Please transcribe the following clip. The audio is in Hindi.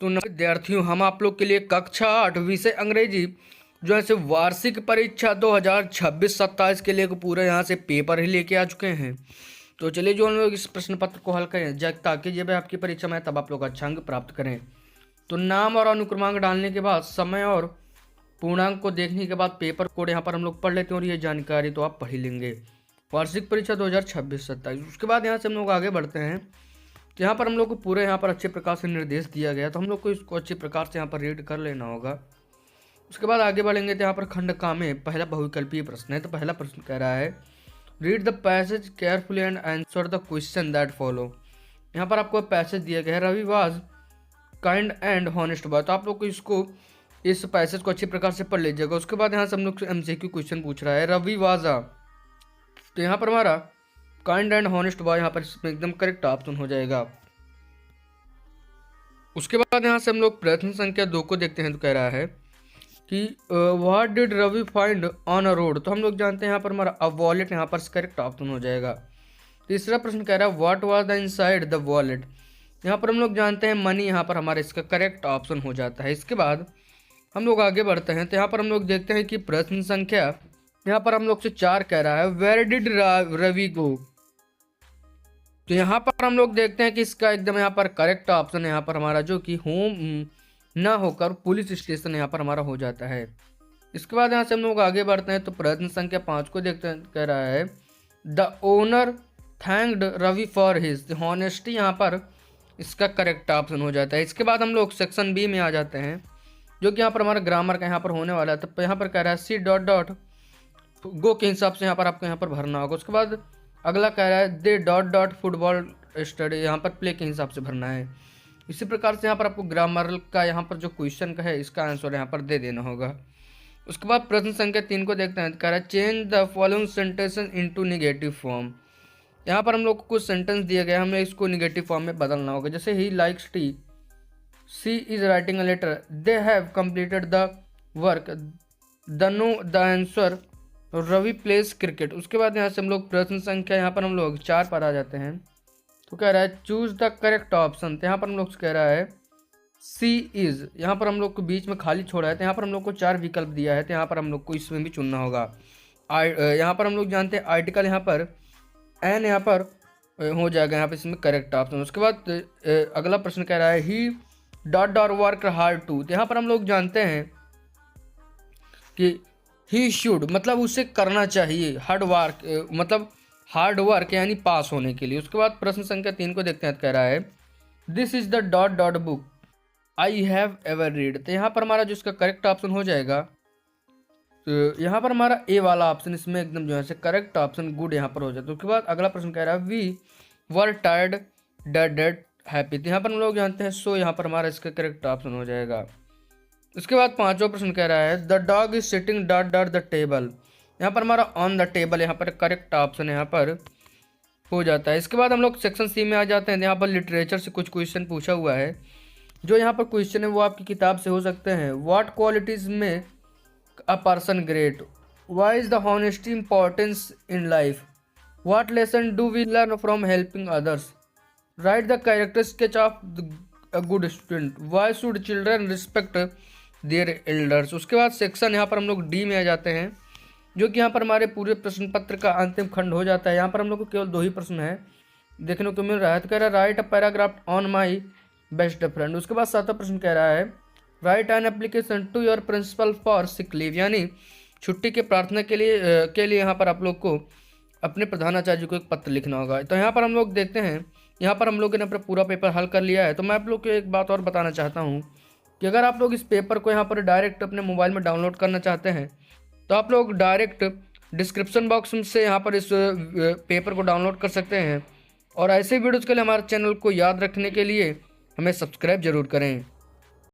तो विद्यार्थियों, हम आप लोग के लिए कक्षा 8 विषय अंग्रेजी जो है से वार्षिक परीक्षा 2026-27 के लिए पूरा यहाँ से पेपर ही लेके आ चुके हैं। तो चलिए जो हम लोग इस प्रश्न पत्र को हल करें ताकि जब आपकी परीक्षा में तब आप लोग अच्छा अंक प्राप्त करें। तो नाम और अनुक्रमांक डालने के बाद समय और पूर्णांक को देखने के बाद पेपर कोड यहाँ पर हम लोग पढ़ लेते हैं और ये जानकारी तो आप पढ़ ही लेंगे। वार्षिक परीक्षा 2026-27। उसके बाद यहाँ से हम लोग आगे बढ़ते हैं। तो यहाँ पर हम लोग को पूरे यहाँ पर अच्छे प्रकार से निर्देश दिया गया, तो हम लोग को इसको अच्छे प्रकार से यहाँ पर रीड कर लेना होगा। उसके बाद आगे बढ़ेंगे तो यहाँ पर खंड का में पहला बहुविकल्पीय प्रश्न है। तो पहला प्रश्न कह रहा है read the passage carefully and answer the question that follow. यहाँ पर आपको पैसेज दिया गया है Ravi was kind and honest boy. तो आप लोग को इसको इस पैसेज को अच्छी प्रकार से पढ़ लीजिएगा। उसके बाद यहाँ से हम लोग MCQ क्वेश्चन पूछ रहा है रवि वाज तो यहाँ पर हमारा काइंड एंड हॉनेस्ट बॉय यहाँ पर इसमें एकदम करेक्ट ऑप्शन हो जाएगा। उसके बाद यहाँ से हम लोग प्रश्न संख्या 2 को देखते हैं। तो कह रहा है कि what did Ravi find on a road. तो हम लोग जानते हैं यहाँ पर हमारा अ वॉलेट यहाँ पर करेक्ट ऑप्शन हो जाएगा। तीसरा प्रश्न कह रहा है what was the inside the wallet. यहाँ पर हम लोग जानते हैं मनी यहाँ पर हमारा इसका करेक्ट ऑप्शन हो जाता है। इसके बाद हम लोग आगे बढ़ते हैं। तो यहाँ पर हम लोग देखते हैं कि प्रश्न संख्या यहाँ पर हम लोग से 4 कह रहा है वेयर डिड रवि गो। तो यहाँ पर हम लोग देखते हैं कि इसका एकदम यहाँ पर करेक्ट ऑप्शन है यहाँ पर हमारा जो कि होम ना होकर पुलिस स्टेशन यहाँ पर हमारा हो जाता है। इसके बाद यहाँ से हम लोग आगे बढ़ते हैं। तो प्रश्न संख्या 5 को देखते हैं। कह रहा है the owner thanked Ravi for his honesty. यहाँ पर इसका करेक्ट ऑप्शन हो जाता है। इसके बाद हम लोग सेक्शन बी में आ जाते हैं जो कि यहाँ पर हमारा ग्रामर का यहाँ पर होने वाला है। तो यहाँ पर कह रहा है सी डॉट डॉट गो के हिसाब से यहाँ पर आपको यहाँ पर भरना होगा। उसके बाद अगला कह रहा है दे डॉट डॉट फुटबॉल स्टडी, यहाँ पर प्ले के हिसाब से भरना है। इसी प्रकार से यहाँ पर आपको ग्रामर का यहाँ पर जो क्वेश्चन का है इसका आंसर यहाँ पर दे देना होगा। उसके बाद प्रश्न संख्या 3 को देखते हैं। कह रहा है change the following sentence into negative form. यहाँ पर हम लोग को कुछ सेंटेंस दिया गया है, हमें इसको नेगेटिव फॉर्म में बदलना होगा। जैसे ही likes T, she is writing a letter, they have completed the work, the answer Ravi plays cricket. उसके बाद यहाँ से हम लोग प्रश्न संख्या यहाँ पर हम लोग 4 पर आ जाते हैं। तो कह रहा है चूज द करेक्ट ऑप्शन। तो यहाँ पर हम लोग कह रहा है सी इज, यहाँ पर हम लोग को बीच में खाली छोड़ा है। तो यहाँ पर हम लोग को 4 विकल्प दिया है। तो यहाँ पर हम लोग को इसमें भी चुनना होगा। यहाँ पर हम लोग जानते हैं आर्टिकल यहाँ पर एन यहाँ पर हो जाएगा यहाँ पर इसमें करेक्ट ऑप्शन। उसके बाद अगला प्रश्न कह रहा है ही dot dot work hard too. तो यहाँ पर हम लोग जानते हैं कि ही शुड मतलब उसे करना चाहिए, हार्ड वर्क मतलब हार्ड वर्क यानी पास होने के लिए। उसके बाद प्रश्न संख्या 3 को देखते हैं। कह रहा है this is the dot dot book I have ever read. तो यहाँ पर हमारा जो इसका करेक्ट ऑप्शन हो जाएगा, तो यहाँ पर हमारा ए वाला ऑप्शन इसमें एकदम जो है करेक्ट ऑप्शन गुड यहाँ पर हो जाता है। उसके बाद अगला प्रश्न कह रहा है we were tired dead dead happy. तो यहाँ पर हम लोग जानते हैं सो यहाँ पर हमारा इसका करेक्ट ऑप्शन हो जाएगा। उसके बाद 5वां प्रश्न कह रहा है the dog is sitting dot dot the table. यहाँ पर हमारा ऑन द टेबल यहाँ पर करेक्ट ऑप्शन यहाँ पर हो जाता है। इसके बाद हम लोग सेक्शन सी में आ जाते हैं। यहाँ पर लिटरेचर से कुछ क्वेश्चन पूछा हुआ है। जो यहाँ पर क्वेश्चन है वो आपकी किताब से हो सकते हैं। व्हाट क्वालिटीज में a person great, why is the honesty importance in life, what lesson do we learn from helping others, write the character sketch of a good student, why should children respect their elders. उसके बाद सेक्शन यहाँ पर हम लोग डी में आ जाते हैं जो कि यहाँ पर हमारे पूरे प्रश्न पत्र का अंतिम खंड हो जाता है। यहाँ पर हम लोग को केवल 2 ही प्रश्न है देखने को मिल रहा है। तो कह रहा है write a paragraph on my best friend. उसके बाद 7वां प्रश्न कह रहा है write an application to your principal for sick leave, यानी छुट्टी के प्रार्थना के लिए यहाँ पर आप लोग को अपने प्रधानाचार्य को एक पत्र लिखना होगा। तो यहाँ पर हम लोग देखते हैं, यहाँ पर हम लोग ने अपना पूरा पेपर हल कर लिया है। तो मैं आप लोग को एक बात और बताना चाहता हूँ कि अगर आप लोग इस पेपर को यहाँ पर डायरेक्ट अपने मोबाइल में डाउनलोड करना चाहते हैं तो आप लोग डायरेक्ट डिस्क्रिप्शन बॉक्स से यहाँ पर इस पेपर को डाउनलोड कर सकते हैं। और ऐसे वीडियोज़ के लिए हमारे चैनल को याद रखने के लिए हमें सब्सक्राइब जरूर करें।